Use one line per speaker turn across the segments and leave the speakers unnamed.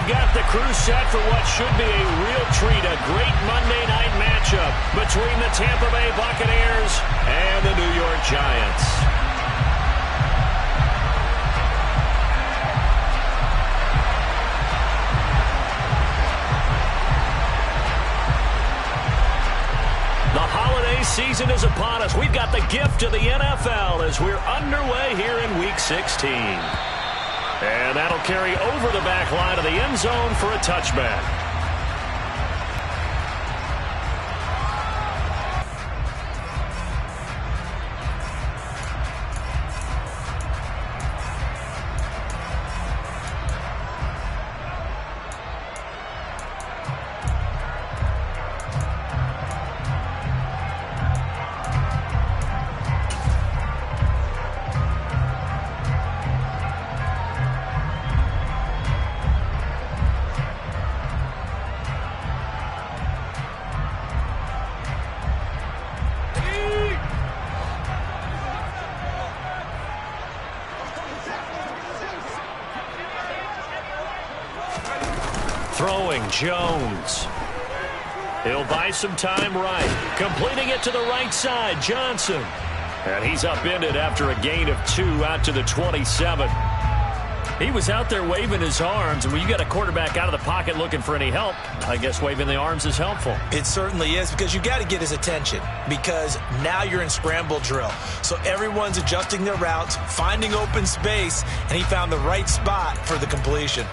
we've got the crew set for what should be a real treat, a great Monday night matchup between the Tampa Bay Buccaneers and the New York Giants. The holiday season is upon us. We've got the gift of the NFL as we're underway here in Week 16. And that'll carry over the back line of the end zone for a touchback. Throwing Jones. He'll buy some time right. Completing it to the right side, Johnson. And he's upended after a gain of 2 out to the 27. He was out there waving his arms, and when you got a quarterback out of the pocket looking for any help, I guess waving the arms is helpful.
It certainly is, because you got to get his attention, because now you're in scramble drill. So everyone's adjusting their routes, finding open space, and he found the right spot for the completion.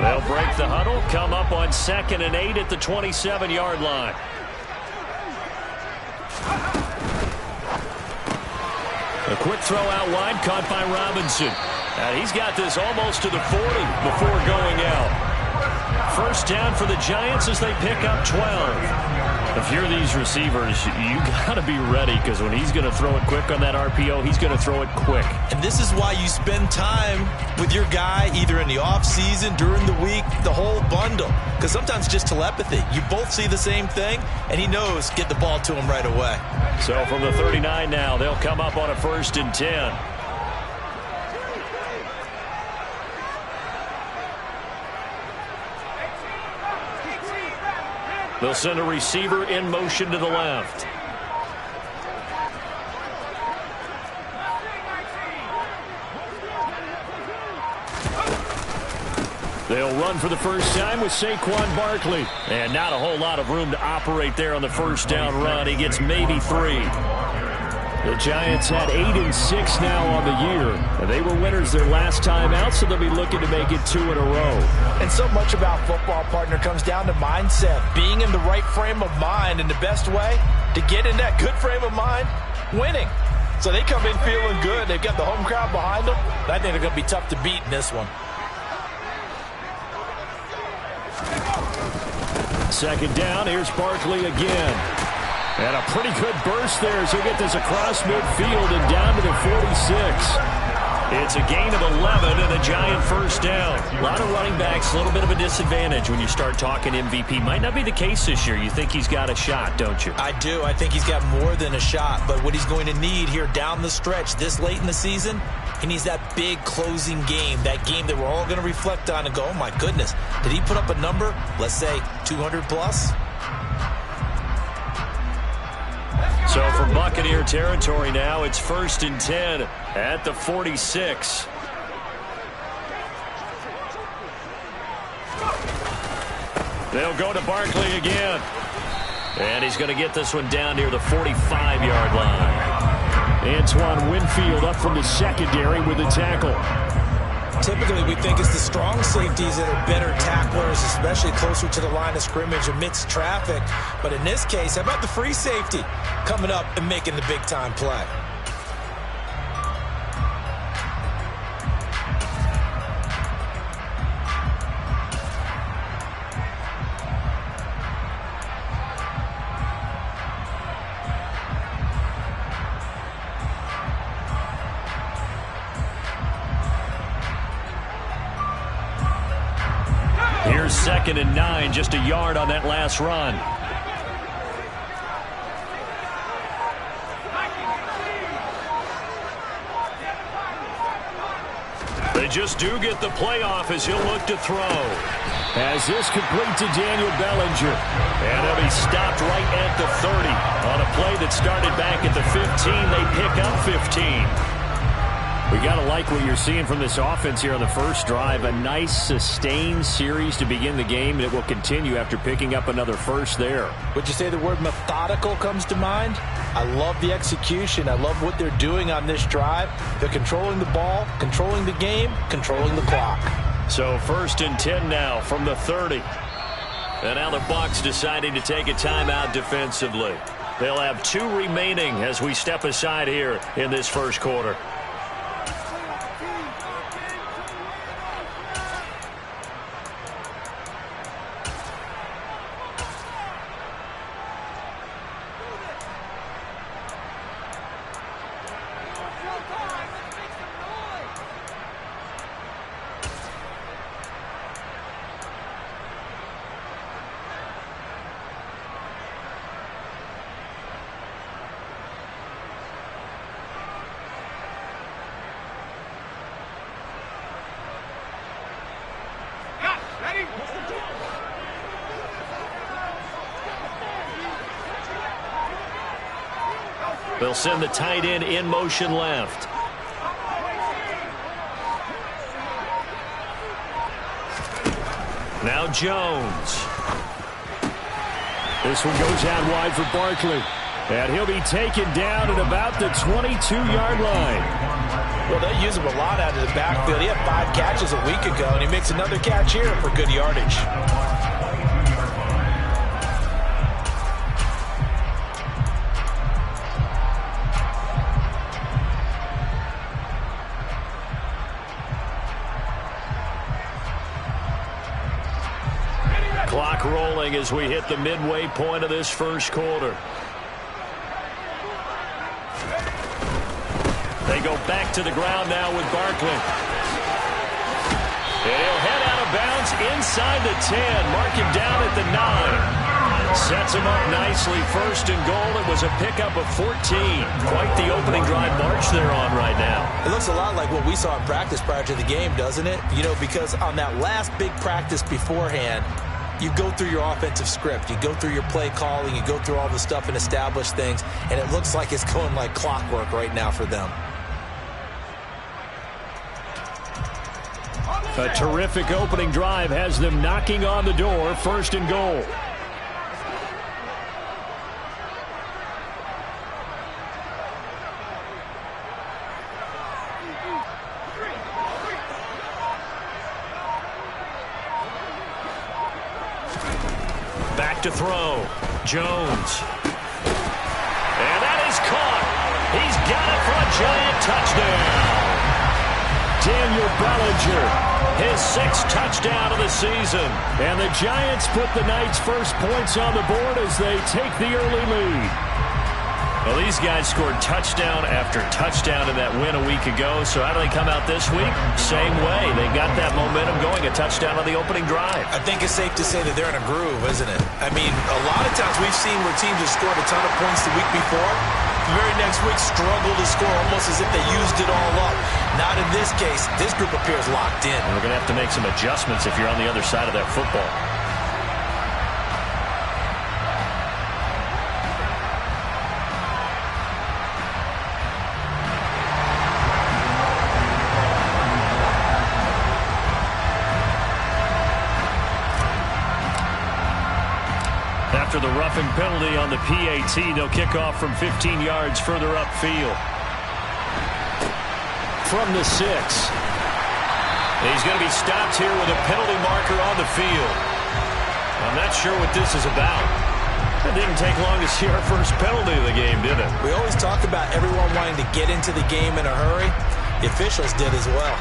They'll break the huddle, come up on 2nd and 8 at the 27-yard line. A quick throw out wide, caught by Robinson. And he's got this almost to the 40 before going out. First down for the Giants as they pick up 12. If you're these receivers, you got to be ready, because when he's going to throw it quick on that RPO, he's going to throw it quick.
And this is why you spend time with your guy either in the offseason, during the week, the whole bundle. Because sometimes just telepathy. You both see the same thing, and he knows get the ball to him right away.
So from the 39 now, they'll come up on a 1st and 10. They'll send a receiver in motion to the left. They'll run for the first time with Saquon Barkley. And not a whole lot of room to operate there on the first down run. He gets maybe 3. The Giants had 8 and 6 now on the year. And they were winners their last time out, so they'll be looking to make it 2 in a row.
And so much about football, partner, comes down to mindset. Being in the right frame of mind, and the best way to get in that good frame of mind, winning. So they come in feeling good. They've got the home crowd behind them. I think they're going to be tough to beat in this one.
2nd down, here's Barkley again. And a pretty good burst there as he'll get this across midfield and down to the 46. It's a gain of 11 and a Giant first down. A lot of running backs, a little bit of a disadvantage when you start talking MVP. Might not be the case this year. You think he's got a shot, don't you?
I do. I think he's got more than a shot. But what he's going to need here down the stretch this late in the season, he needs that big closing game, that game that we're all going to reflect on and go, oh, my goodness, did he put up a number, let's say 200 plus?
So from Buccaneer territory now, it's 1st and 10 at the 46. They'll go to Barkley again. And he's going to get this one down near the 45-yard line. Antoine Winfield up from the secondary with the tackle.
Typically, we think it's the strong safeties that are better tacklers, especially closer to the line of scrimmage amidst traffic. But in this case, how about the free safety coming up and making the big-time play?
Here's 2nd and 9, just a yard on that last run. just do get the playoff as he'll look to throw. As this complete to Daniel Bellinger. And he'll be stopped right at the 30. On a play that started back at the 15, they pick up 15. We got to like what you're seeing from this offense here on the first drive. A nice, sustained series to begin the game, and it will continue after picking up another first there.
Would you say the word methodical comes to mind? I love the execution. I love what they're doing on this drive. They're controlling the ball, controlling the game, controlling the clock.
So 1st and 10 now from the 30. And now the Bucs deciding to take a timeout defensively. They'll have 2 remaining as we step aside here in this first quarter. They'll send the tight end in motion left. Now Jones. This one goes out wide for Barkley. And he'll be taken down at about the 22-yard line.
Well, they use him a lot out of the backfield. He had 5 catches a week ago, and he makes another catch here for good yardage.
Clock rolling as we hit the midway point of this first quarter. They go back to the ground now with Barkley. And he'll head out of bounds inside the 10. Mark him down at the 9. Sets him up nicely. 1st and goal. It was a pickup of 14. Quite the opening drive march they're on right now.
It looks a lot like what we saw in practice prior to the game, doesn't it? You know, because on that last big practice beforehand, you go through your offensive script. You go through your play calling. You go through all the stuff and establish things. And it looks like it's going like clockwork right now for them.
A terrific opening drive has them knocking on the door. 1st and goal. Back to throw. Jones. And that is caught. He's got it for a giant touchdown. Daniel Bellinger. His 6th touchdown of the season. And the Giants put the night's first points on the board as they take the early lead. Well, these guys scored touchdown after touchdown in that win a week ago. So how do they come out this week? Same way. They got that momentum going. A touchdown on the opening drive.
I think it's safe to say that they're in a groove, isn't it? I mean, a lot of times we've seen where teams have scored a ton of points the week before. The very next week struggle to score almost as if they used it all up. Not in this case. This group appears locked in.
And we're going to have to make some adjustments if you're on the other side of that football. After the roughing penalty on the PAT, they'll kick off from 15 yards further upfield. From the 6. He's going to be stopped here with a penalty marker on the field. I'm not sure what this is about. It didn't take long to see our first penalty of the game, did it?
We always talk about everyone wanting to get into the game in a hurry. The officials did as well.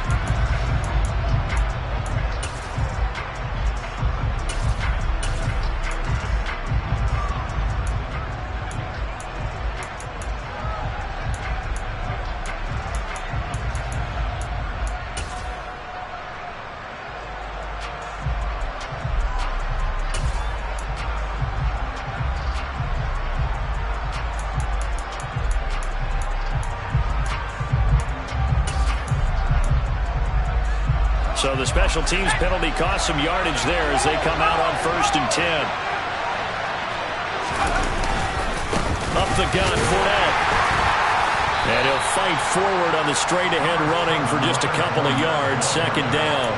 So the special teams penalty cost some yardage there as they come out on 1st and 10. Up the gun, Fournette. And he'll fight forward on the straight-ahead running for just a couple of yards. 2nd down.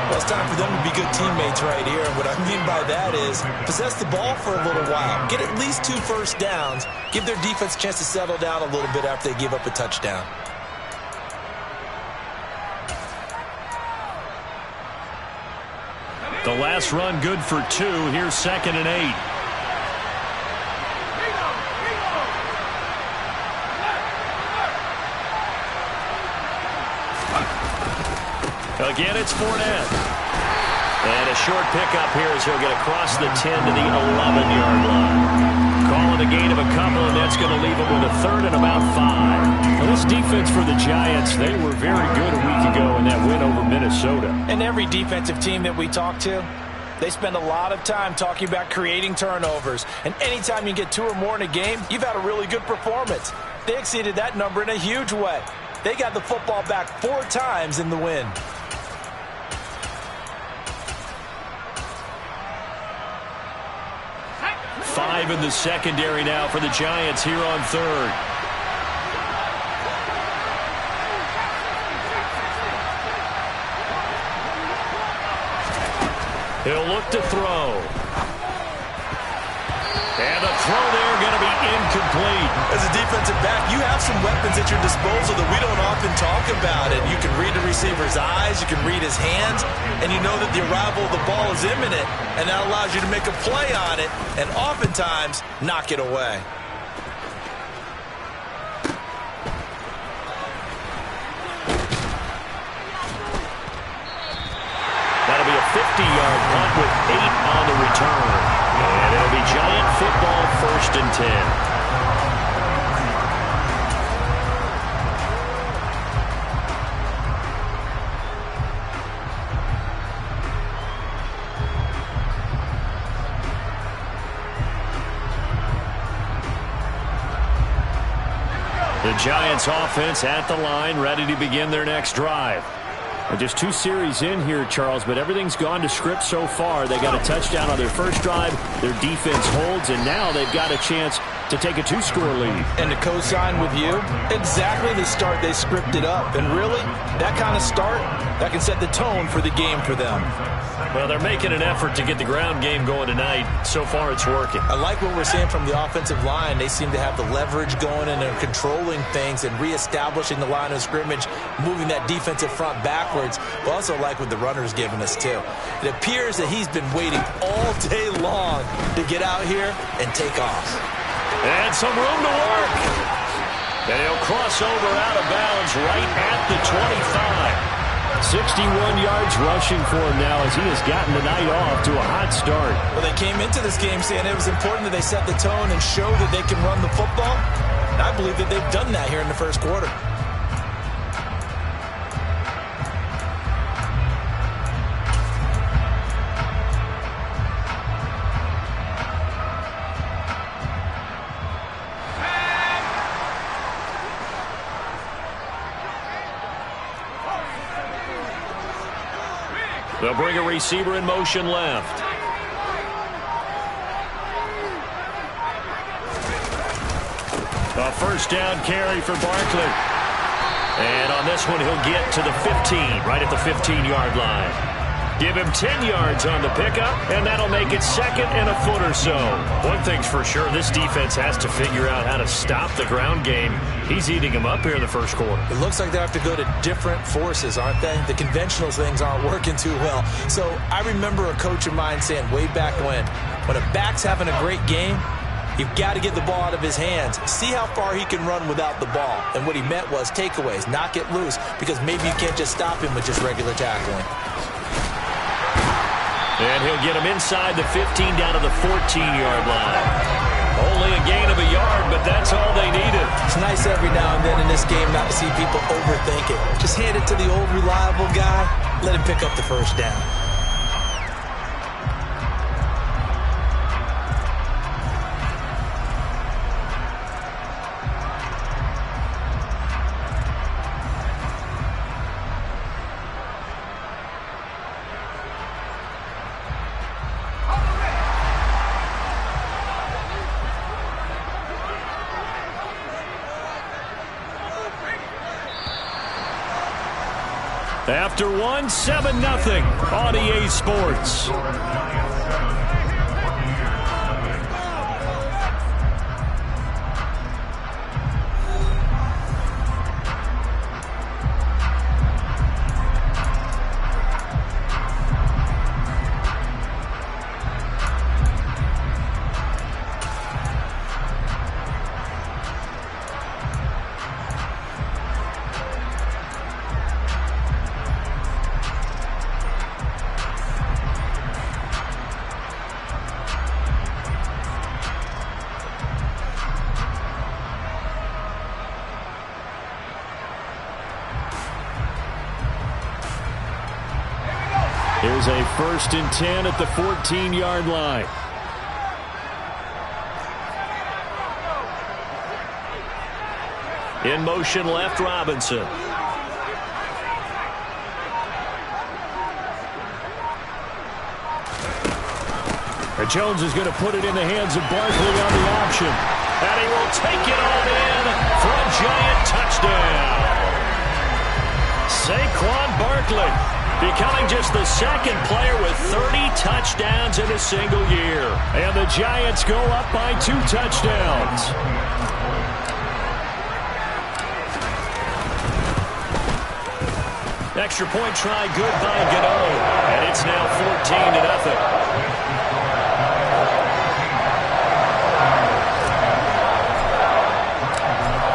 Well, it's time for them to be good teammates right here. And what I mean by that is possess the ball for a little while. Get at least 2 first downs. Give their defense a chance to settle down a little bit after they give up a touchdown.
The last run good for 2. Here's 2nd and 8. Again, it's Fournette. And a short pickup here as he'll get across the 10 to the 11-yard line. Calling a gain of a couple, and that's going to leave him with a 3rd and about 5. Well, this defense for the Giants, they were very good a week ago in that win over Minnesota.
And every defensive team that we talk to, they spend a lot of time talking about creating turnovers. And anytime you get 2 or more in a game, you've had a really good performance. They exceeded that number in a huge way. They got the football back 4 times in the win.
5 in the secondary now for the Giants here on 3rd. He'll look to throw. And the throw there going to be incomplete.
As a defensive back, you have some weapons at your disposal that we don't often talk about. And you can read the receiver's eyes, you can read his hands, and you know that the arrival of the ball is imminent, and that allows you to make a play on it and oftentimes knock it away.
That'll be a 50-yard punt with 8 on the return. And it'll be Giant football, 1st and 10. The Giants offense at the line, ready to begin their next drive. Just 2 series in here, Charles, but everything's gone to script so far. They got a touchdown on their first drive. Their defense holds, and now they've got a chance to take a 2-score lead.
And to co-sign with you, exactly the start they scripted up. And really, that kind of start, that can set the tone for the game for them.
Well, they're making an effort to get the ground game going tonight. So far, it's working.
I like what we're seeing from the offensive line. They seem to have the leverage going, and they're controlling things and reestablishing the line of scrimmage, moving that defensive front backwards. But also like what the runner's giving us, too. It appears that he's been waiting all day long to get out here and take off.
And some room to work. And he'll cross over out of bounds right at the 25. 61 yards rushing for him now as he has gotten the night off to a hot start.
Well, they came into this game saying it was important that they set the tone and show that they can run the football. And I believe that they've done that here in the first quarter.
They'll bring a receiver in motion left. A first down carry for Barkley. And on this one, he'll get to the 15, right at the 15-yard line. Give him 10 yards on the pickup, and that'll make it 2nd and a foot or so. One thing's for sure, this defense has to figure out how to stop the ground game. He's eating them up here in the first quarter.
It looks like they have to go to different forces, aren't they? The conventional things aren't working too well. So I remember a coach of mine saying way back when a back's having a great game, you've got to get the ball out of his hands. See how far he can run without the ball. And what he meant was takeaways, knock it loose, because maybe you can't just stop him with just regular tackling.
And he'll get him inside the 15 down to the 14-yard line. Only a gain of a yard, but that's all they needed.
It's nice every now and then in this game not to see people overthink it. Just hand it to the old reliable guy. Let him pick up the first down.
After one, 7-0 on EA Sports. Here's a 1st and 10 at the 14-yard line. In motion left, Robinson. Jones is going to put it in the hands of Barkley on the option. And he will take it all in for a giant touchdown. Saquon Barkley becoming just the 2nd player with 30 touchdowns in a single year. And the Giants go up by 2 touchdowns. Extra point try good by Gano. And it's now 14-0.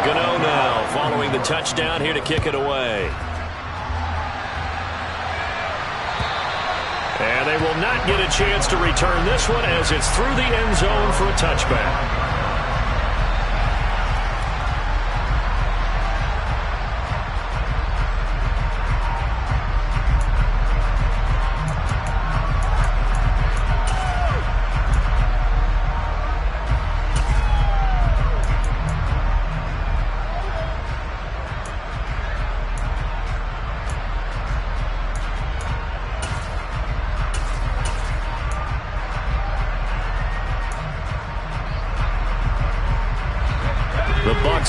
Gano now following the touchdown here to kick it away. And they will not get a chance to return this one as it's through the end zone for a touchback.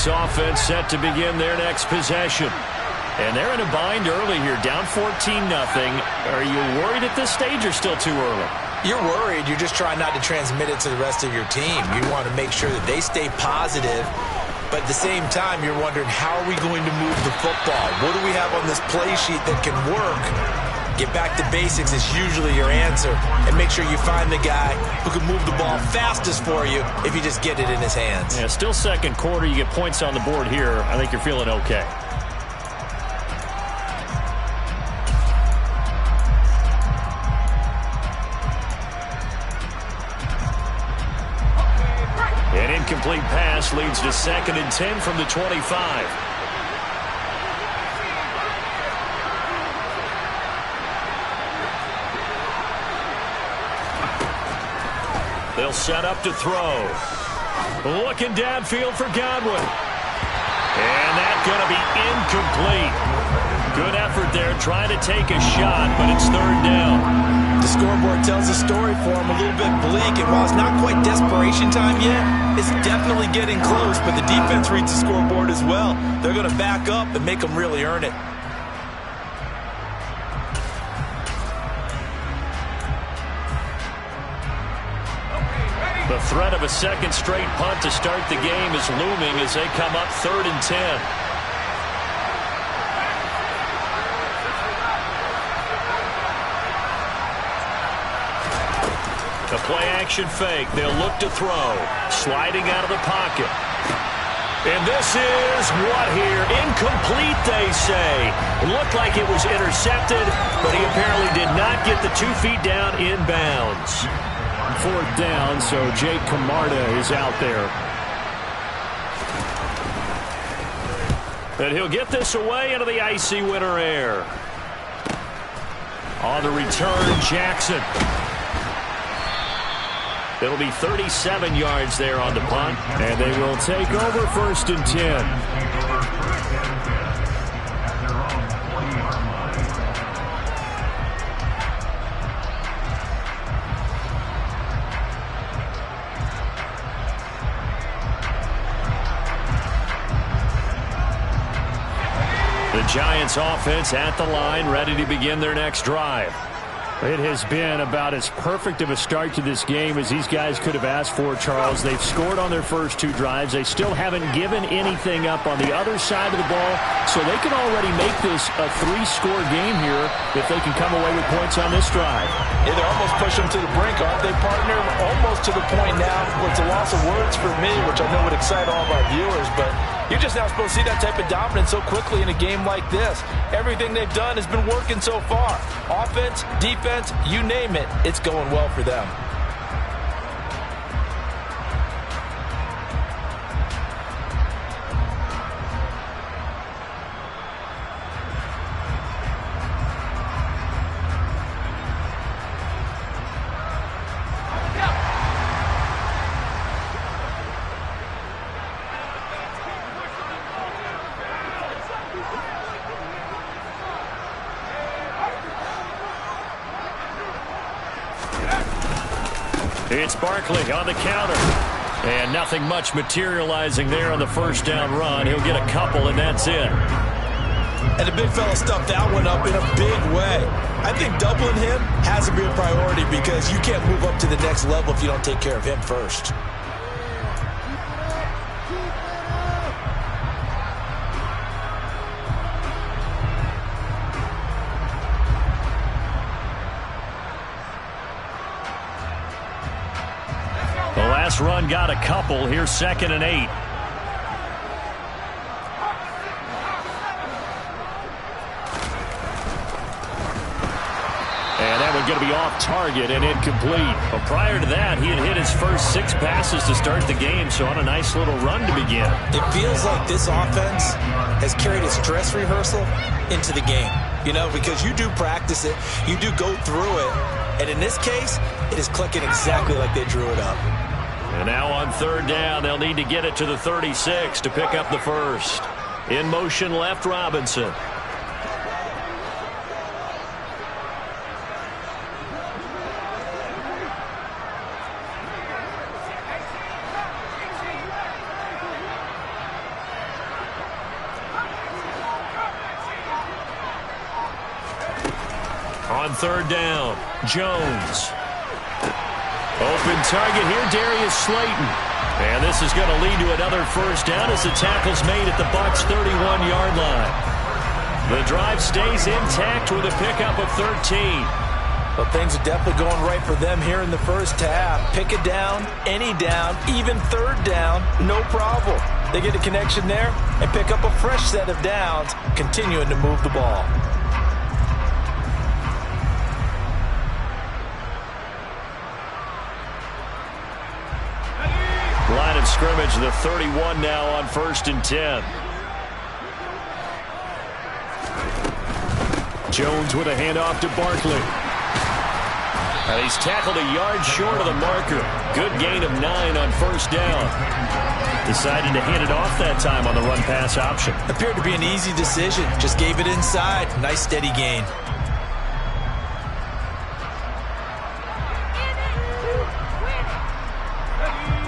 Offense set to begin their next possession. And they're in a bind early here, down 14-0. Are you worried at this stage or still too early?
You're worried. You're just trying not to transmit it to the rest of your team. You want to make sure that they stay positive. But at the same time, you're wondering, how are we going to move the football? What do we have on this play sheet that can work? Get back to basics is usually your answer. And make sure you find the guy who can move the ball fastest for you if you just get it in his hands.
Yeah, still 2nd quarter. You get points on the board here. I think you're feeling okay. An incomplete pass leads to 2nd and 10 from the 25. They'll set up to throw. Looking downfield for Godwin. And that's going to be incomplete. Good effort there trying to take a shot, but it's 3rd down.
The scoreboard tells a story for him, a little bit bleak, and while it's not quite desperation time yet, it's definitely getting close, but the defense reads the scoreboard as well. They're going to back up and make them really earn it.
The threat of a 2nd straight punt to start the game is looming as they come up 3rd and 10. The play-action fake. They'll look to throw. Sliding out of the pocket. And this is what here? Incomplete, they say. Looked like it was intercepted, but he apparently did not get the 2 feet down inbounds. 4th down, so Jake Camarda is out there. And he'll get this away into the icy winter air. On the return, Jackson. It'll be 37 yards there on the punt, and they will take over 1st and 10. The Giants offense at the line, ready to begin their next drive.
It has been about as perfect of a start to this game as these guys could have asked for, Charles. They've scored on their first 2 drives. They still haven't given anything up on the other side of the ball, so they can already make this a 3-score game here if they can come away with points on this drive.
Yeah, they're almost pushing them to the brink, aren't they, partner? Almost to the point now where it's a loss of words for me, which I know would excite all of our viewers, but you're just now supposed to see that type of dominance so quickly in a game like this. Everything they've done has been working so far. Offense, defense, you name it, it's going well for them.
It's Barkley on the counter. And nothing much materializing there on the first down run. He'll get a couple, and that's it.
And the big fella stuffed that one up in a big way. I think doubling him has to be a priority because you can't move up to the next level if you don't take care of him first.
Last run got a couple. Here's 2nd and 8. And that one's going to be off target and incomplete. But prior to that, he had hit his first 6 passes to start the game, so on a nice little run to begin.
It feels like this offense has carried a stress rehearsal into the game. You know, because you do practice it, you do go through it, and in this case, it is clicking exactly like they drew it up.
And now on 3rd down, they'll need to get it to the 36 to pick up the first. In motion left, Robinson. On 3rd down, Jones. Open target here, Darius Slayton. And this is going to lead to another first down as the tackle's made at the Bucs' 31-yard line. The drive stays intact with a pickup of 13.
Well, things are definitely going right for them here in the first half. Pick it down, any down, even 3rd down, no problem. They get a connection there and pick up a fresh set of downs, continuing to move the ball.
Line of scrimmage, the 31 now on 1st and 10. Jones with a handoff to Barkley. And he's tackled a yard short of the marker. Good gain of 9 on 1st down. Decided to hand it off that time on the run-pass option.
Appeared to be an easy decision. Just gave it inside. Nice steady gain.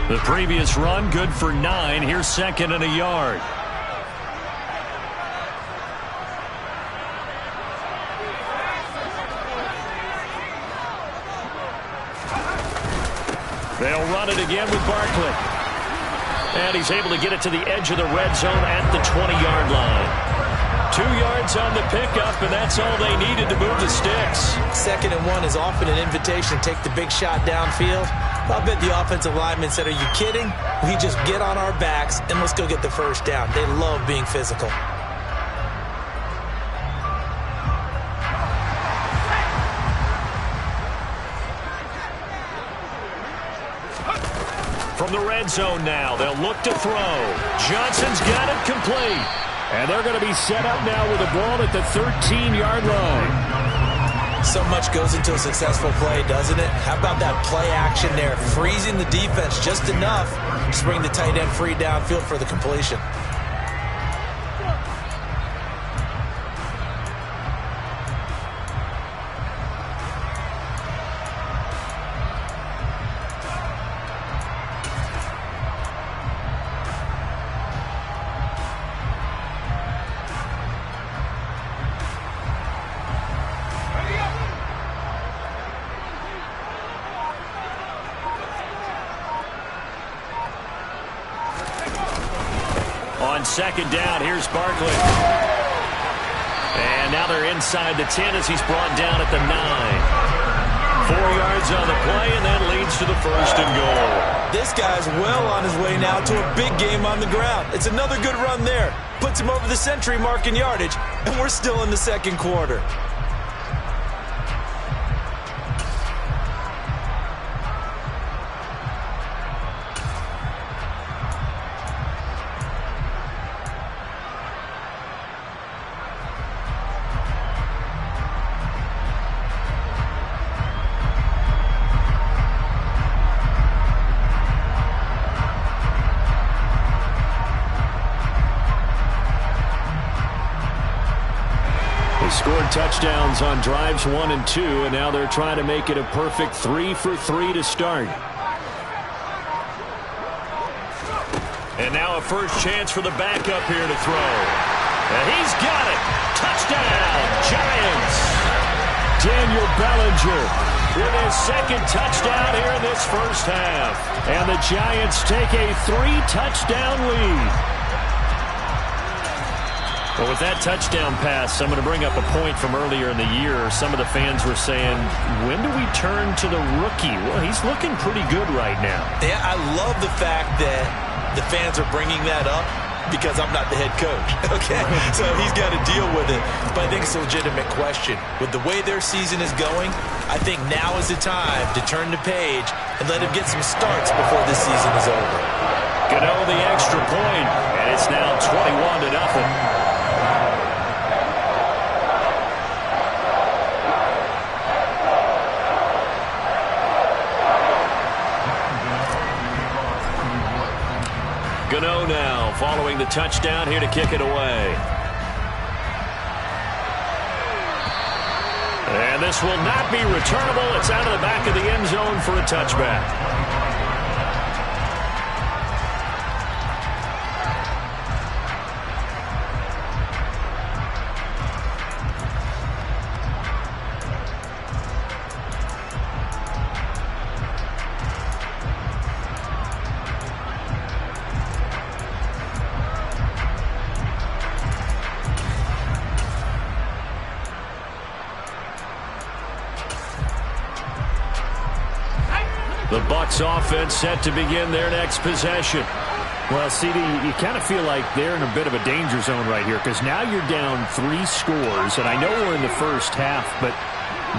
The previous run, good for 9. Here's 2nd and a yard. They'll run it again with Barkley. And he's able to get it to the edge of the red zone at the 20-yard line. 2 yards on the pickup, and that's all they needed to move the sticks.
2nd and 1 is often an invitation to take the big shot downfield. I bet the offensive lineman said, are you kidding? We just get on our backs and let's go get the first down. They love being physical.
From the red zone now, they'll look to throw. Johnson's got it complete. And they're going to be set up now with a ball at the 13-yard line.
So much goes into a successful play, doesn't it? How about that play action there? Freezing the defense just enough to bring the tight end free downfield for the completion.
On second down, here's Barkley. And now they're inside the 10 as he's brought down at the 9. 4 yards on the play, and that leads to the first and goal.
This guy's well on his way now to a big game on the ground. It's another good run there. Puts him over the century mark in yardage, and we're still in the second quarter.
Scored touchdowns on drives 1 and 2, and now they're trying to make it a perfect 3 for 3 to start. And now a first chance for the backup here to throw. And he's got it. Touchdown, Giants. Daniel Bellinger with his second touchdown here in this first half. And the Giants take a 3-touchdown lead. Well, with that touchdown pass, I'm going to bring up a point from earlier in the year. Some of the fans were saying, when do we turn to the rookie? Well, he's looking pretty good right now.
Yeah, I love the fact that the fans are bringing that up because I'm not the head coach, okay? So he's got to deal with it. But I think it's a legitimate question. With the way their season is going, I think now is the time to turn the page and let him get some starts before this season is over.
Gano the extra point, and it's now 21-0. Gano now following the touchdown here to kick it away. And this will not be returnable. It's out of the back of the end zone for a touchback. The Bucs offense set to begin their next possession.
Well, CD, you kind of feel like they're in a bit of a danger zone right here because now you're down 3 scores, and I know we're in the first half, but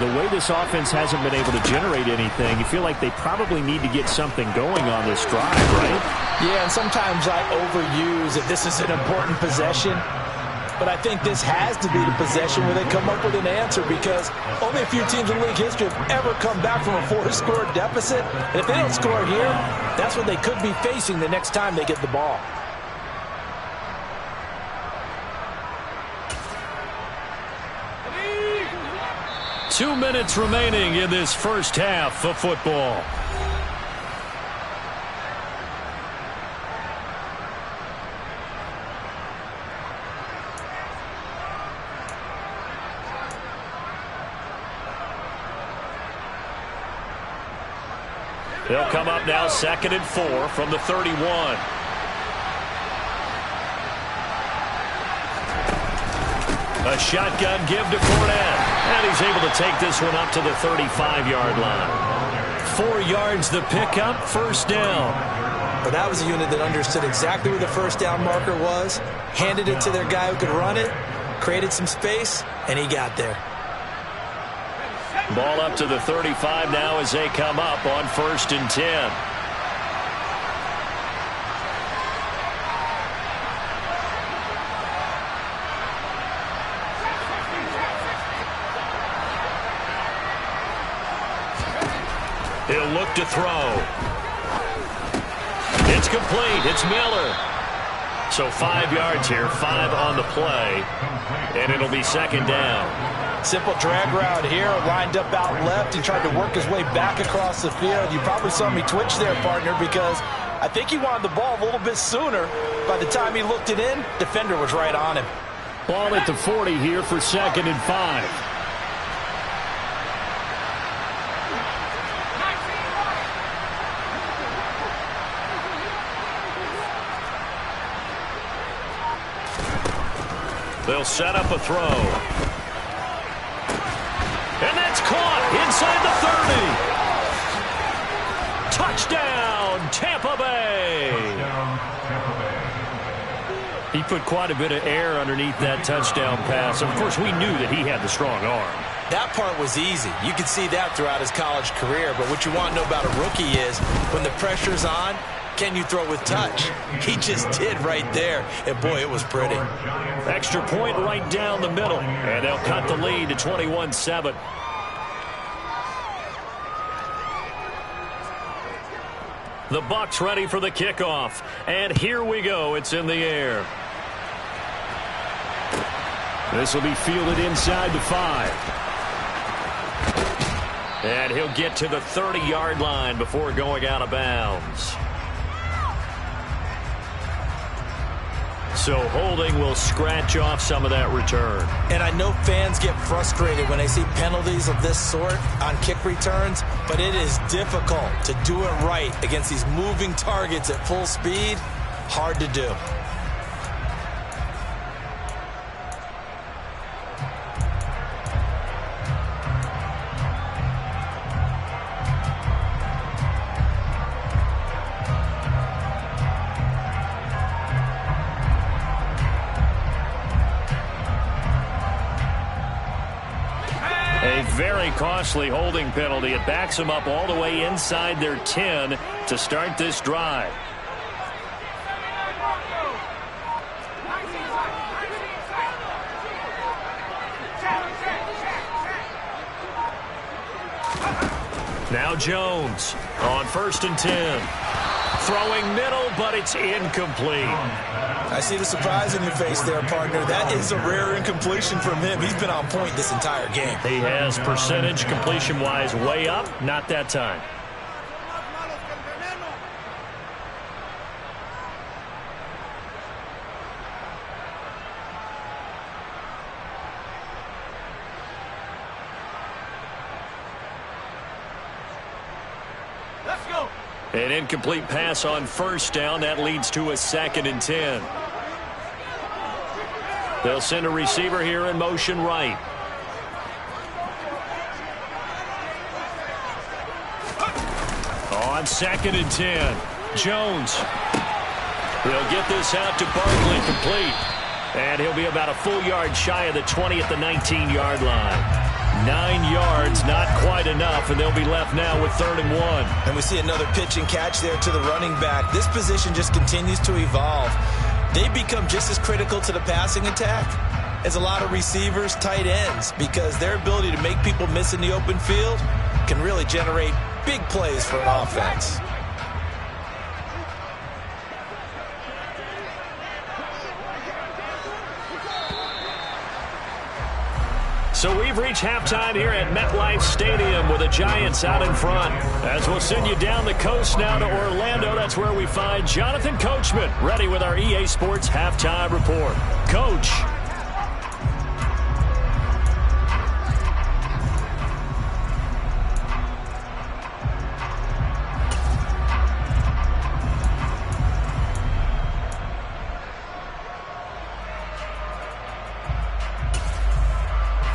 the way this offense hasn't been able to generate anything, you feel like they probably need to get something going on this drive, right?
Yeah, and sometimes I overuse that this is an important possession. But I think this has to be the possession where they come up with an answer because only a few teams in league history have ever come back from a 4-score deficit. And if they don't score here, that's what they could be facing the next time they get the ball.
Two minutes remaining in this first half of football. They'll come up now 2nd and 4 from the 31. A shotgun give to Fournette. And he's able to take this one up to the 35-yard line. 4 yards the pickup, first down.
But that was a unit that understood exactly where the first down marker was, handed it to their guy who could run it, created some space, and he got there.
Ball up to the 35 now as they come up on 1st and 10. He'll look to throw. It's complete. It's Miller. So 5 yards here, 5 on the play, and it'll be 2nd down.
Simple drag route here, lined up out left. He tried to work his way back across the field. You probably saw me twitch there, partner, because I think he wanted the ball a little bit sooner. By the time he looked it in, defender was right on him.
Ball at the 40 here for 2nd and 5.
They'll set up a throw. And that's caught inside the 30. Touchdown, Tampa Bay. He put quite a bit of air underneath that touchdown pass. Of course, we knew that he had the strong arm.
That part was easy. You could see that throughout his college career. But what you want to know about a rookie is when the pressure's on, can you throw with touch? He just did right there. And, boy, it was pretty.
Extra point right down the middle. And they'll cut the lead to 21-7. The Bucs ready for the kickoff. And here we go. It's in the air. This will be fielded inside the 5. And he'll get to the 30-yard line before going out of bounds. So holding will scratch off some of that return.
And I know fans get frustrated when they see penalties of this sort on kick returns, but it is difficult to do it right against these moving targets at full speed. Hard to do.
A very costly holding penalty. It backs them up all the way inside their 10 to start this drive. Now Jones on 1st and 10. Throwing middle, but it's incomplete.
I see the surprise in your face there, partner. That is a rare incompletion from him. He's been on point this entire game.
He has percentage completion-wise way up. Not that time.
Let's go.
An incomplete pass on 1st down. That leads to a 2nd and 10. They'll send a receiver here in motion right. On 2nd and 10. Jones. He'll get this out to Barkley, complete. And he'll be about a full yard shy of the 20 at the 19-yard line. 9 yards, not quite enough, and they'll be left now with 3rd and 1.
And we see another pitch and catch there to the running back. This position just continues to evolve. They become just as critical to the passing attack as a lot of receivers, tight ends, because their ability to make people miss in the open field can really generate big plays for an offense.
So we've reached halftime here at MetLife Stadium with the Giants out in front. As we'll send you down the coast now to Orlando, that's where we find Jonathan Coachman ready with our EA Sports Halftime Report. Coach.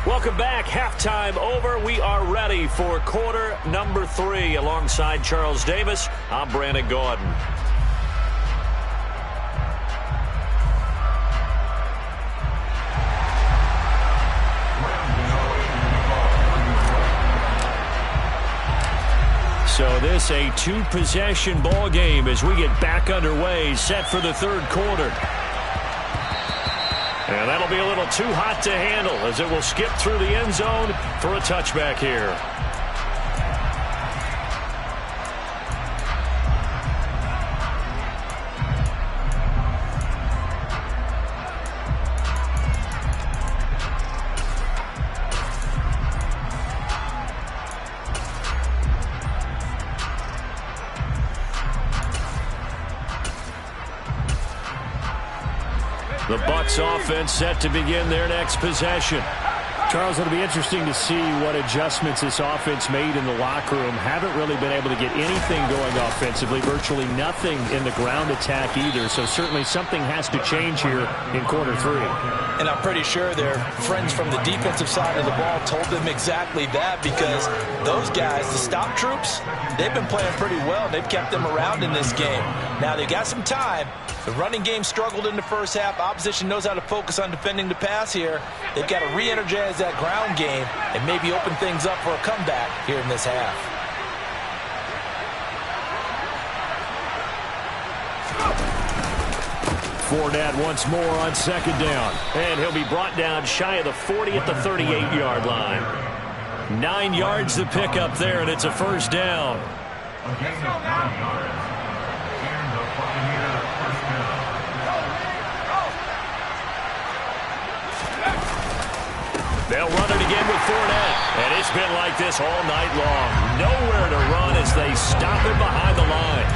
Welcome back. Halftime over. We are ready for quarter number 3. Alongside Charles Davis, I'm Brandon Gaudin. So this a 2-possession ball game as we get back underway, set for the 3rd quarter. And that'll be a little too hot to handle as it will skip through the end zone for a touchback here. The Bucs offense set to begin their next possession.
Charles, it'll be interesting to see what adjustments this offense made in the locker room. Haven't really been able to get anything going offensively, virtually nothing in the ground attack either. So certainly something has to change here in quarter 3.
And I'm pretty sure their friends from the defensive side of the ball told them exactly that, because those guys, the stop troops, they've been playing pretty well. They've kept them around in this game. Now they got some time. The running game struggled in the first half. Opposition knows how to focus on defending the pass here. They've got to re-energize that ground game and maybe open things up for a comeback here in this half.
Fournette once more on second down.
And he'll be brought down shy of the 40 at the 38-yard line. 9 yards to pick up there, and it's a first down. They'll run it again with Fournette. And it's been like this all night long. Nowhere to run as they stop him behind the line.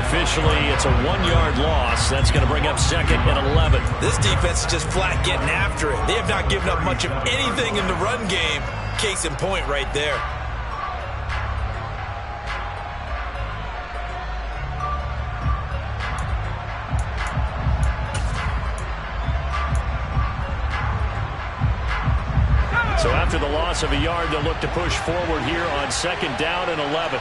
Officially, it's a 1-yard loss. That's going to bring up second and 11.
This defense is just flat getting after it. They have not given up much of anything in the run game. Case in point right there.
So after the loss of a yard, they'll look to push forward here on second down and 11.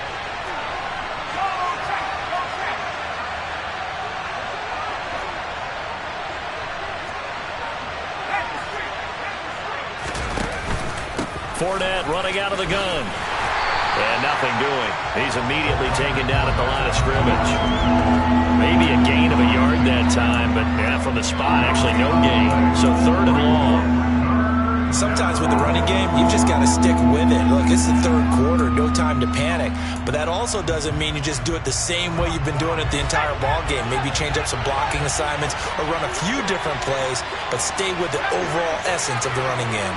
Fournette running out of the gun. And nothing doing. He's immediately taken down at the line of scrimmage. Maybe a gain of a yard that time, but yeah, from the spot, actually no gain. So third and long.
Sometimes with the running game, you've just got to stick with it. Look, it's the third quarter, no time to panic. But that also doesn't mean you just do it the same way you've been doing it the entire ball game. Maybe change up some blocking assignments or run a few different plays, but stay with the overall essence of the running game.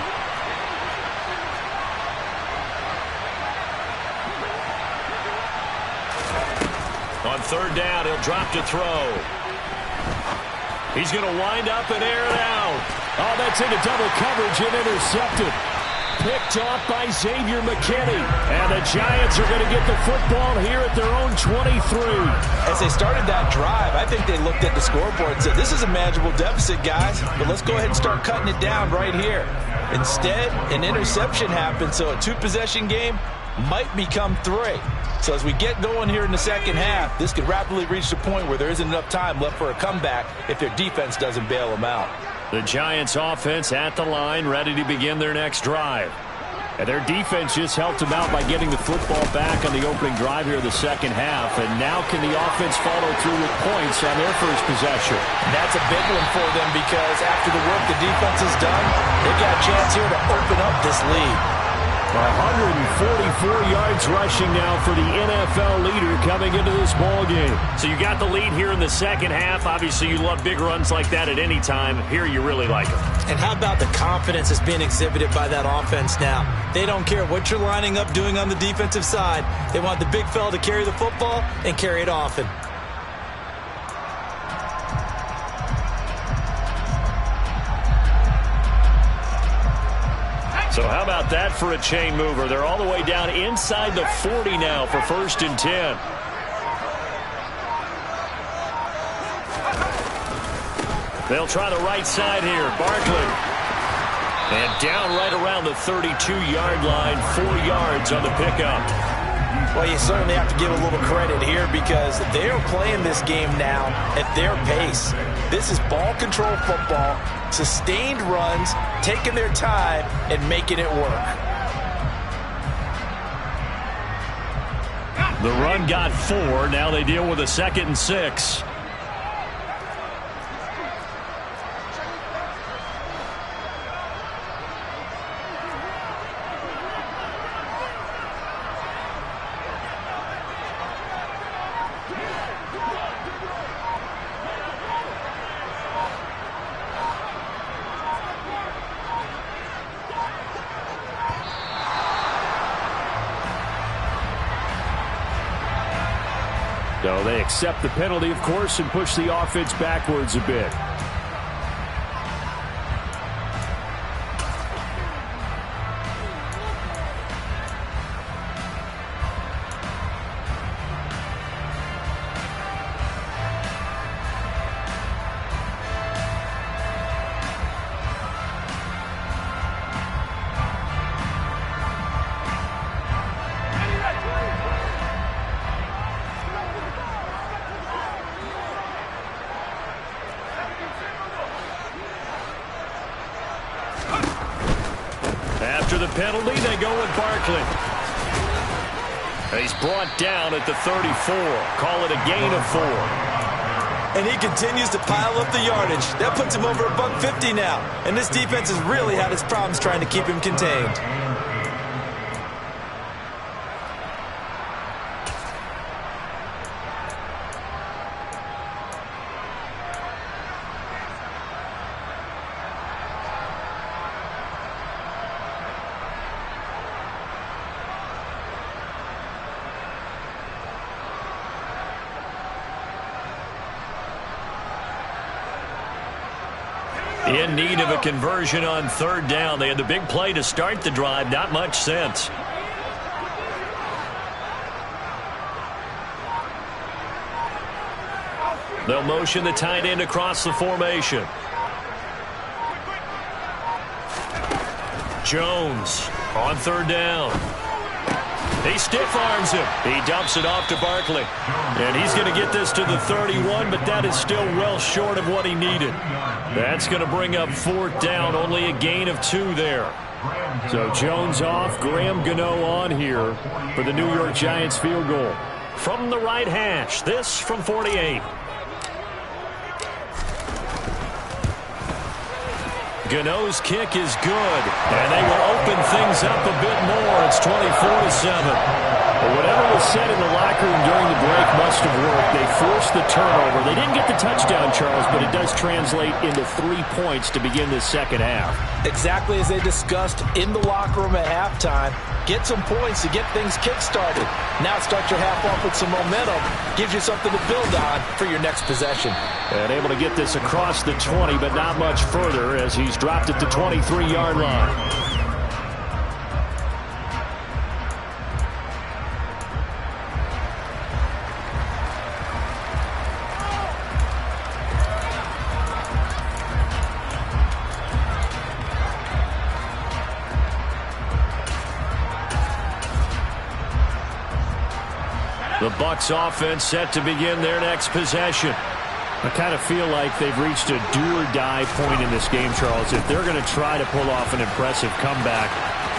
On third down, he'll drop to throw. He's going to wind up and air it out.
Oh, that's into double coverage and intercepted. Picked off by Xavier McKinney. And the Giants are going to get the football here at their own 23.
As they started that drive, I think they looked at the scoreboard and said, this is a manageable deficit, guys, but let's go ahead and start cutting it down right here. Instead, an interception happened, so a two-possession game might become 3. So as we get going here in the second half, this could rapidly reach the point where there isn't enough time left for a comeback if their defense doesn't bail them out.
The Giants offense at the line, ready to begin their next drive.
And their defense just helped them out by getting the football back on the opening drive here in the second half. And now can the offense follow through with points on their first possession?
And that's a big one for them, because after the work the defense has done, they've got a chance here to open up this lead.
144 yards rushing now for the NFL leader coming into this ball game.
So you got the lead here in the second half. Obviously, you love big runs like that at any time. Here, you really like them.
And how about the confidence that's being exhibited by that offense now? They don't care what you're lining up doing on the defensive side. They want the big fella to carry the football and carry it often.
So how about that for a chain mover? They're all the way down inside the 40 now for first and 10. They'll try the right side here. Barkley. And down right around the 32-yard line, 4 yards on the pickup.
Well, you certainly have to give a little credit here, because they are playing this game now at their pace. This is ball control football, sustained runs, taking their time and making it work.
The run got 4. Now they deal with a 2nd and 6.
So they accept the penalty, of course, and push the offense backwards a bit.
After the penalty, they go with Barkley. He's brought down at the 34. Call it a gain of 4.
And he continues to pile up the yardage. That puts him over $150 now. And this defense has really had its problems trying to keep him contained.
In need of a conversion on third down. They had the big play to start the drive. Not much sense. They'll motion the tight end across the formation. Jones on third down. He stiff-arms him. He dumps it off to Barkley. And he's going to get this to the 31, but that is still well short of what he needed. That's going to bring up fourth down. Only a gain of 2 there.
So Jones off, Graham Gano on here for the New York Giants field goal.
From the right hash, this from 48. Gano's kick is good, and they will open things up a bit more. It's 24-7.
But whatever was said in the locker room during the break must have worked. They forced the turnover. They didn't get the touchdown, Charles, but it does translate into 3 points to begin the second half.
Exactly as they discussed in the locker room at halftime. Get some points to get things kick-started. Now start your half off with some momentum. Gives you something to build on for your next possession.
And able to get this across the 20, but not much further as he's dropped it to 23-yard line.
The Bucs offense set to begin their next possession.
I kind of feel like they've reached a do-or-die point in this game, Charles. If they're going to try to pull off an impressive comeback,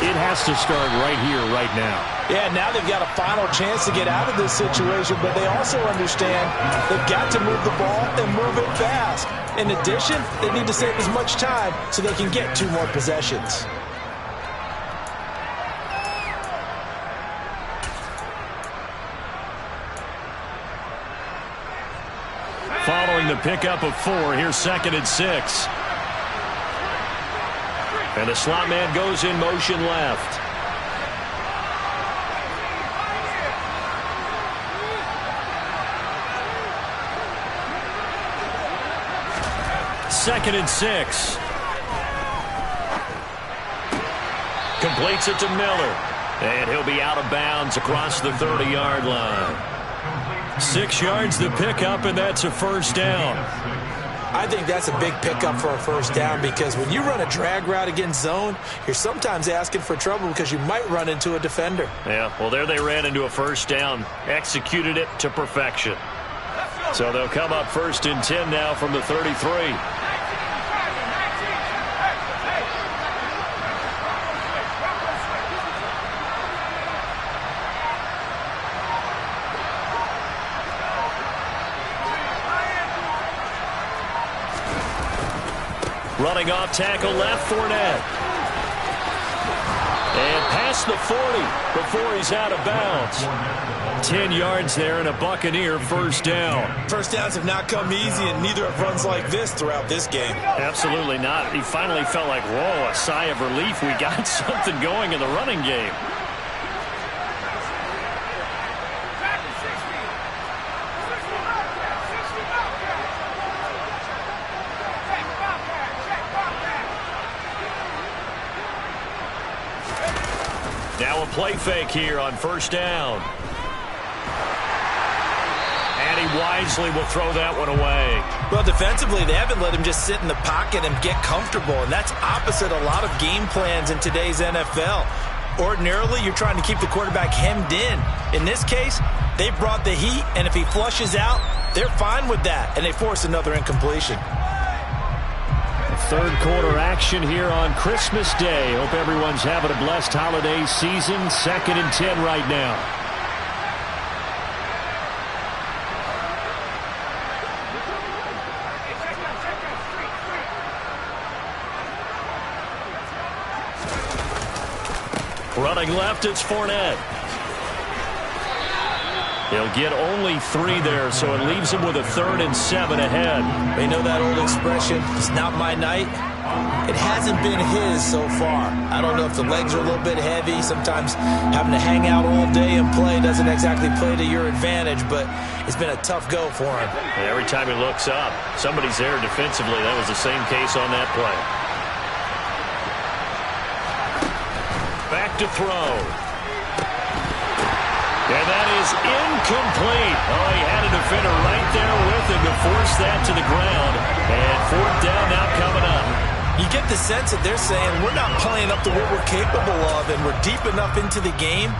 it has to start right here, right now.
Yeah, now they've got a final chance to get out of this situation, but they also understand they've got to move the ball and move it fast. In addition, they need to save as much time so they can get 2 more possessions.
Following the pickup of 4, here's 2nd and 6. And the slot man goes in motion left. Second and 6. Completes it to Miller. And he'll be out of bounds across the 30-yard line. 6 yards the pickup, and that's a first down.
I think that's a big pickup for a first down because when you run a drag route against zone, you're sometimes asking for trouble because you might run into a defender.
Yeah, well, there they ran into a first down, executed it to perfection. So they'll come up 1st and 10 now from the 33. Running off tackle left, Fournette. And past the 40 before he's out of bounds. 10 yards there and a Buccaneer first down.
First downs have not come easy, and neither have runs like this throughout this game.
Absolutely not. He finally felt like, whoa, a sigh of relief. We got something going in the running game. Now a play fake here on first down. And he wisely will throw that one away.
Well, defensively, they haven't let him just sit in the pocket and get comfortable, and that's opposite a lot of game plans in today's NFL. Ordinarily, you're trying to keep the quarterback hemmed in. In this case, they brought the heat, and if he flushes out, they're fine with that, and they force another incompletion.
Third quarter action here on Christmas Day. Hope everyone's having a blessed holiday season. 2nd and 10 right now. Running left, it's Fournette. He'll get only 3 there, so it leaves him with a 3rd and 7 ahead.
They know that old expression, it's not my night. It hasn't been his so far. I don't know if the legs are a little bit heavy. Sometimes having to hang out all day and play doesn't exactly play to your advantage, but it's been a tough go for him.
And every time he looks up, somebody's there defensively. That was the same case on that play. Back to throw. And that is incomplete. Oh, he had a defender right there with him to force that to the ground. And 4th down now coming up.
You get the sense that they're saying we're not playing up to what we're capable of, and we're deep enough into the game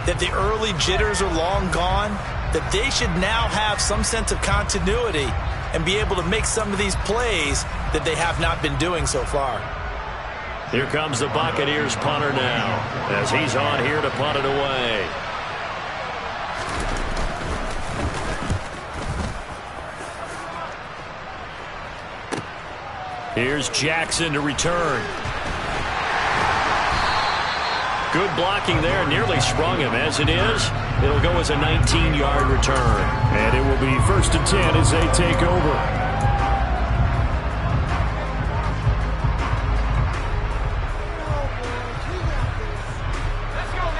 that the early jitters are long gone, that they should now have some sense of continuity and be able to make some of these plays that they have not been doing so far.
Here comes the Buccaneers punter now as he's on here to punt it away. Here's Jackson to return. Good blocking there, nearly sprung him. As it is, it'll go as a 19-yard return.
And it will be 1st and 10 as they take over.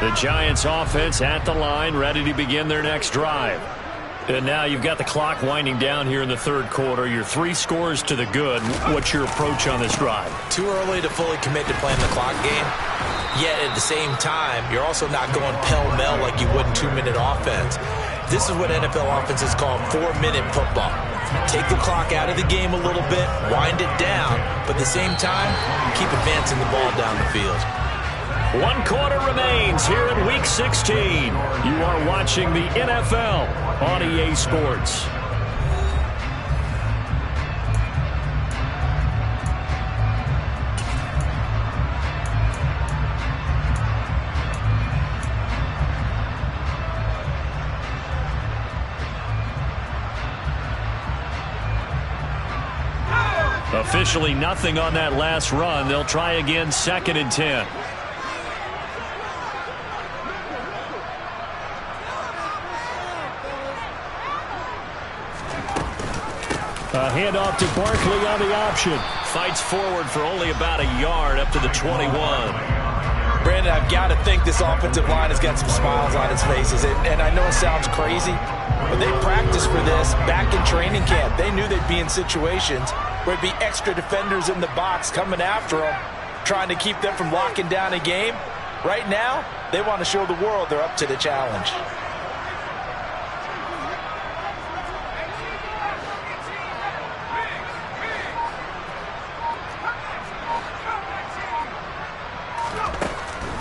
The Giants offense at the line, ready to begin their next drive. And now you've got the clock winding down here in the 3rd quarter. You're 3 scores to the good. What's your approach on this drive?
Too early to fully commit to playing the clock game. Yet at the same time, you're also not going pell-mell like you would in 2-minute offense. This is what NFL offenses call 4-minute football. Take the clock out of the game a little bit, wind it down, but at the same time, keep advancing the ball down the field.
1 quarter remains here in Week 16. You are watching the NFL on EA Sports. Officially nothing on that last run. They'll try again 2nd and 10.
A handoff to Barkley on the option.
Fights forward for only about a yard up to the 21.
Brandon, I've got to think this offensive line has got some smiles on its faces. And I know it sounds crazy, but they practiced for this back in training camp. They knew they'd be in situations where there'd be extra defenders in the box coming after them, trying to keep them from locking down a game. Right now, they want to show the world they're up to the challenge.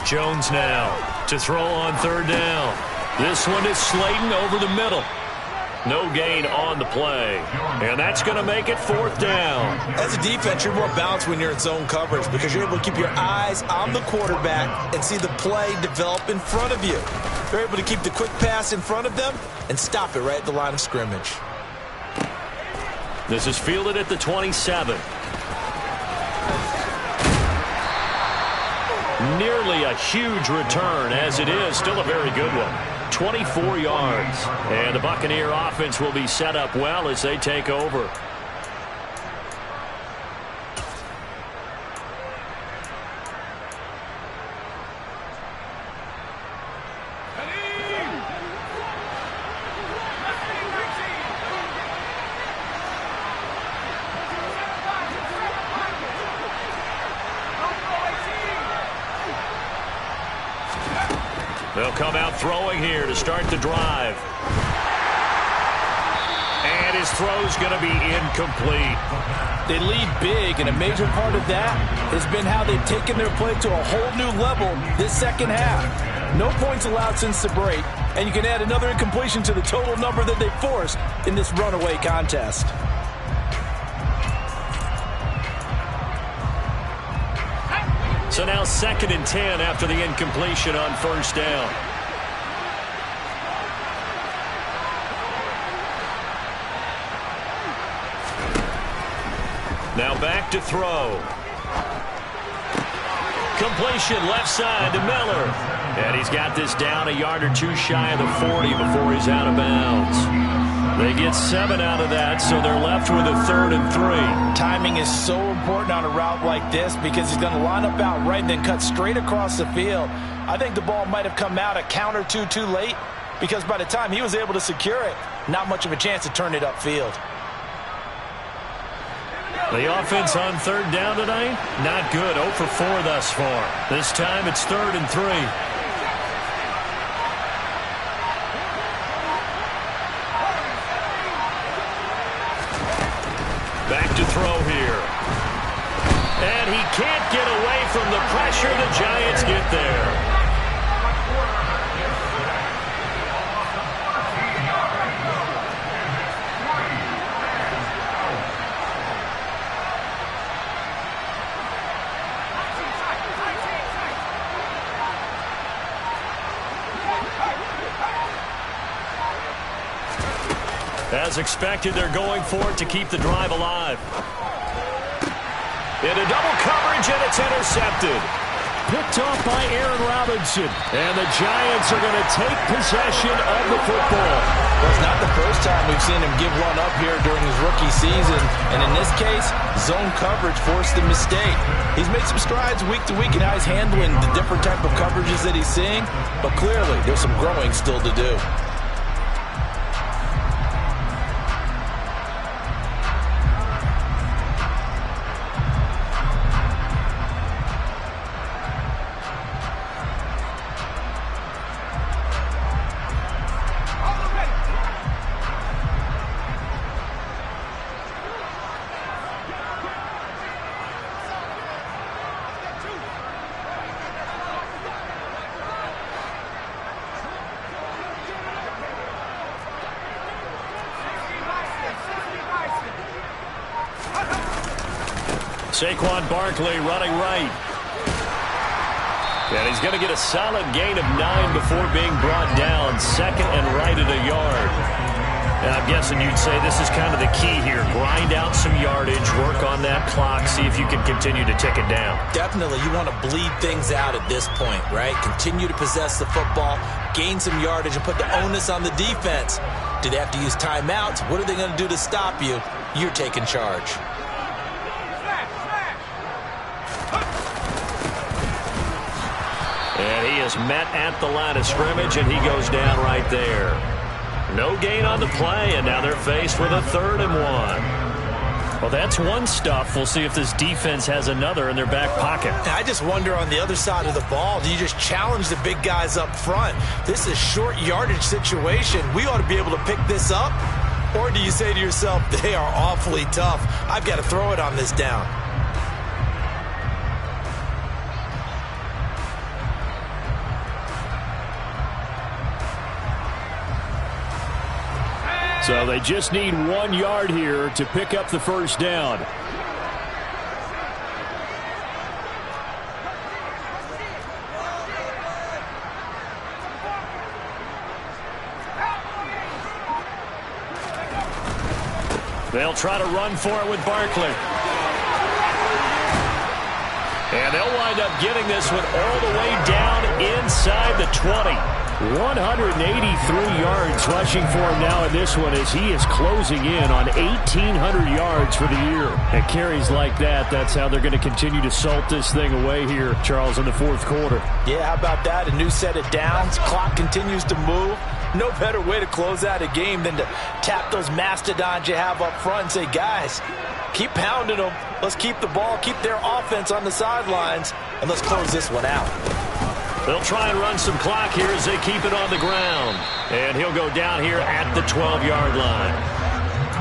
Jones now to throw on 3rd down. This one is Slayton over the middle. No gain on the play. And that's going to make it 4th down.
As a defense, you're more balanced when you're in zone coverage because you're able to keep your eyes on the quarterback and see the play develop in front of you. You're able to keep the quick pass in front of them and stop it right at the line of scrimmage.
This is fielded at the 27. Nearly a huge return, as it is. Still a very good one. 24 yards. And the Buccaneer offense will be set up well as they take over. They'll come out throwing here to start the drive. And his throw's going to be incomplete.
They lead big, and a major part of that has been how they've taken their play to a whole new level this second half. No points allowed since the break, and you can add another incompletion to the total number that they forced in this runaway contest.
So now 2nd and 10 after the incompletion on first down. Now back to throw. Completion left side to Miller. And he's got this down a yard or two shy of the 40 before he's out of bounds. They get 7 out of that, so they're left with a 3rd and 3.
Timing is so important on a route like this because he's going to line up out right and then cut straight across the field. I think the ball might have come out a count or two too late because by the time he was able to secure it, not much of a chance to turn it upfield.
The offense on 3rd down tonight, not good. 0 for 4 thus far. This time it's 3rd and 3. Back to throw here. And he can't get away from the pressure. The Giants get there. As expected, they're going for it to keep the drive alive. Into double coverage, and it's intercepted.
Picked off by Aaron Robinson. And the Giants are going to take possession of the football.
Well, it's not the first time we've seen him give one up here during his rookie season. And in this case, zone coverage forced the mistake. He's made some strides week to week in how he's handling the different type of coverages that he's seeing. But clearly, there's some growing still to do.
Saquon Barkley running right. And he's going to get a solid gain of 9 before being brought down. 2nd and right at a yard. And I'm guessing you'd say this is kind of the key here. Grind out some yardage, work on that clock, see if you can continue to tick it down.
Definitely, you want to bleed things out at this point, right? Continue to possess the football, gain some yardage, and put the onus on the defense. Do they have to use timeouts? What are they going to do to stop you? You're taking charge.
And he is met at the line of scrimmage, and he goes down right there. No gain on the play, and now they're faced with a 3rd and 1. Well, that's one stuff. We'll see if this defense has another in their back pocket.
I just wonder on the other side of the ball, do you just challenge the big guys up front? This is a short yardage situation. We ought to be able to pick this up. Or do you say to yourself, they are awfully tough. I've got to throw it on this down.
So they just need 1 yard here to pick up the first down.
They'll try to run for it with Barkley. And they'll wind up getting this one all the way down inside the 20.
183 yards rushing for him now in this one as he is closing in on 1,800 yards for the year. And carries like that, that's how they're going to continue to salt this thing away here, Charles, in the 4th quarter.
Yeah, how about that? A new set of downs. Clock continues to move. No better way to close out a game than to tap those mastodons you have up front and say, guys, keep pounding them. Let's keep the ball, keep their offense on the sidelines, and let's close this one out.
They'll try and run some clock here as they keep it on the ground. And he'll go down here at the 12-yard line.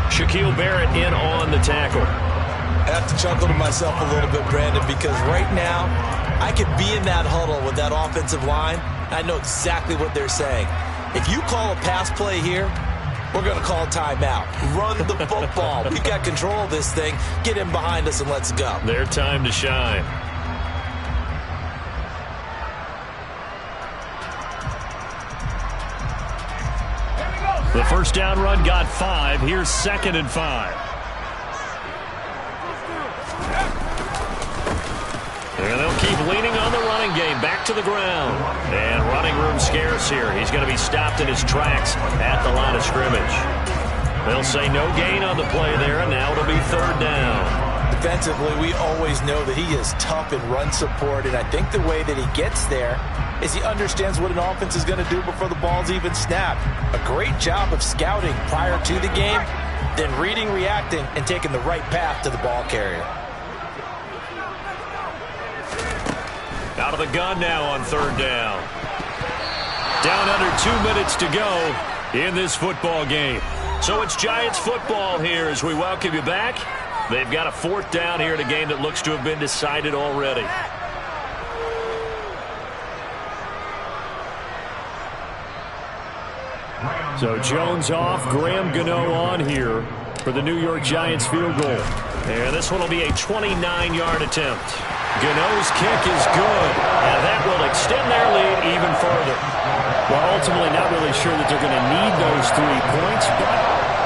Shaquille Barrett in on the tackle.
I have to chuckle to myself a little bit, Brandon, because right now I could be in that huddle with that offensive line. I know exactly what they're saying. If you call a pass play here, we're going to call timeout. Run the football. We've got control of this thing. Get in behind us and let's go.
Their time to shine. The first down run got 5. Here's 2nd and 5. And they'll keep leaning on the running game. Back to the ground. And running room scarce here. He's going to be stopped in his tracks at the line of scrimmage. They'll say no gain on the play there, and now it'll be 3rd down.
Defensively, we always know that he is tough in run support, and I think the way that he gets there is he understands what an offense is going to do before the ball's even snapped. A great job of scouting prior to the game, then reading, reacting, and taking the right path to the ball carrier.
Out of the gun now on 3rd down. Down under 2 minutes to go in this football game. So it's Giants football here as we welcome you back. They've got a 4th down here in a game that looks to have been decided already.
So Jones off, Graham Gano on here for the New York Giants field goal.
And this one will be a 29-yard attempt. Gano's kick is good, and that will extend their lead even further.
Well, ultimately not really sure that they're going to need those 3 points, but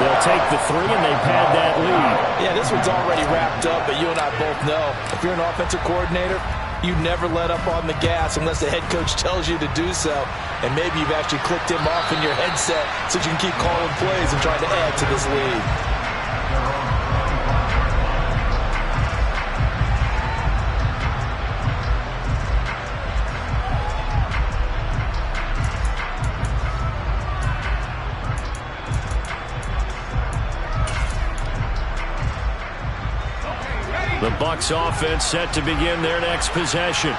they'll take the 3 and they've had that lead.
Yeah, this one's already wrapped up, but you and I both know if you're an offensive coordinator, you never let up on the gas unless the head coach tells you to do so. And maybe you've actually clicked him off in your headset so you can keep calling plays and trying to add to this lead.
The Bucs offense set to begin their next possession.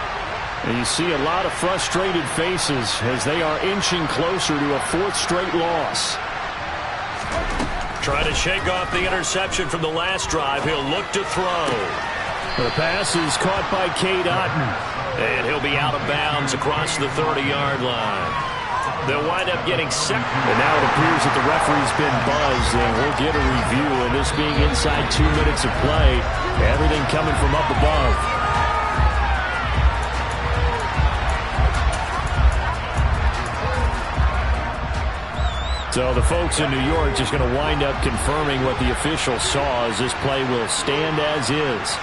And you see a lot of frustrated faces as they are inching closer to a 4th straight loss.
Trying to shake off the interception from the last drive. He'll look to throw.
The pass is caught by Cade Otton.
And he'll be out of bounds across the 30-yard line. They'll wind up getting second.
And now it appears that the referee's been buzzed, and we'll get a review. And this being inside 2 minutes of play, everything coming from up above. So the folks in New York just going to wind up confirming what the official saw as this play will stand as is.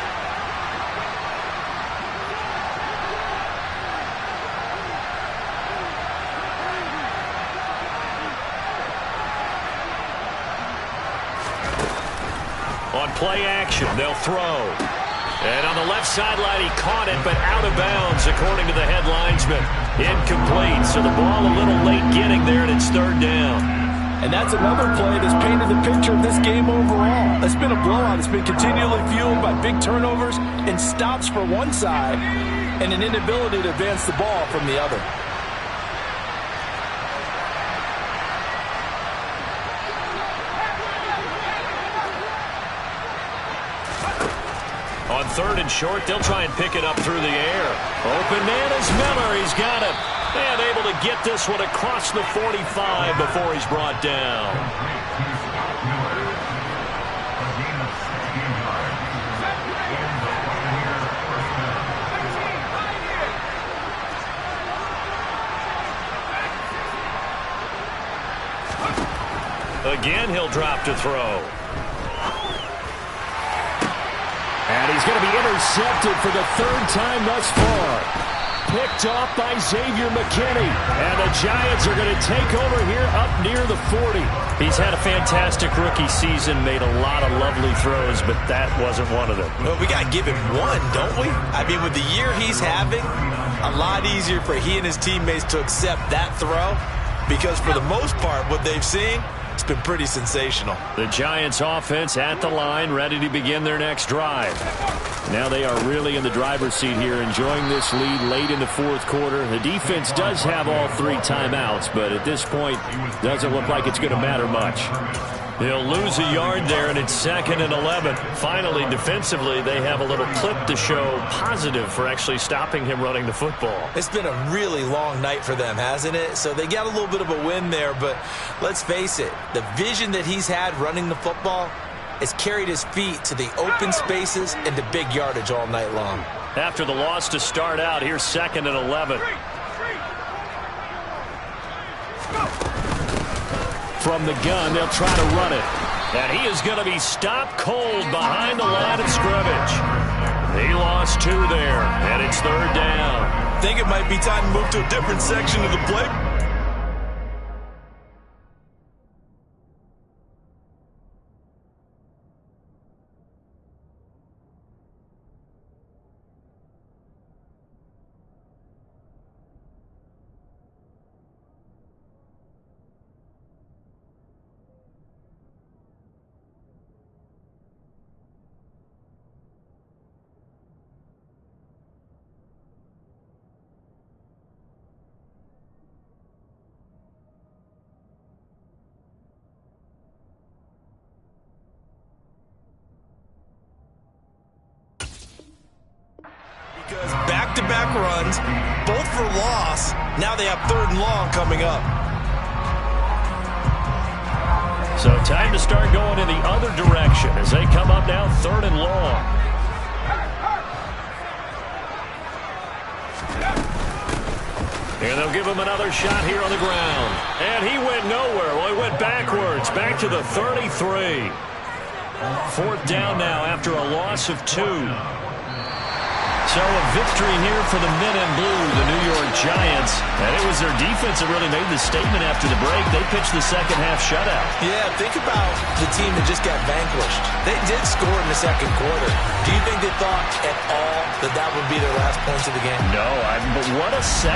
On play action, they'll throw. And on the left sideline, he caught it, but out of bounds, according to the head linesman. Incomplete, so the ball a little late getting there, and it's 3rd down.
And that's another play that's painted the picture of this game overall. It's been a blowout. It's been continually fueled by big turnovers and stops for one side and an inability to advance the ball from the other.
On 3rd and short, they'll try and pick it up through the air. Open man is Miller. He's got it. And able to get this one across the 45 before he's brought down. Again, he'll drop to throw.
And he's going to be intercepted for the 3rd time thus far. Picked off by Xavier McKinney. And the Giants are going to take over here up near the 40.
He's had a fantastic rookie season, made a lot of lovely throws, but that wasn't one of them.
Well, we got to give him one, don't we? I mean, with the year he's having, a lot easier for he and his teammates to accept that throw because for the most part, what they've seen, it's been pretty sensational.
The Giants offense at the line, ready to begin their next drive.
Now they are really in the driver's seat here, enjoying this lead late in the 4th quarter. The defense does have all 3 timeouts, but at this point, doesn't look like it's going to matter much.
He'll lose a yard there, and it's 2nd and 11. Finally, defensively, they have a little clip to show positive for actually stopping him running the football.
It's been a really long night for them, hasn't it? So they got a little bit of a win there, but let's face it, the vision that he's had running the football has carried his feet to the open spaces and to big yardage all night long.
After the loss to start out, here's 2nd and 11.
From the gun, they'll try to run it.
And he is going to be stopped cold behind the line of scrimmage. He lost 2 there, and it's 3rd down.
I think it might be time to move to a different section of the play. Because back-to-back runs, both for loss. Now they have 3rd and long coming up.
So time to start going in the other direction as they come up now 3rd and long. And they'll give him another shot here on the ground. And he went nowhere. Well, he went backwards, back to the 33. 4th down now after a loss of 2. So a victory here for the men in blue, the New York Giants. And it was their defense that really made the statement after the break. They pitched the second half shutout.
Yeah, think about the team that just got vanquished. They did score in the 2nd quarter. Do you think they thought at all that that would be their last points of the game?
No, but what a set.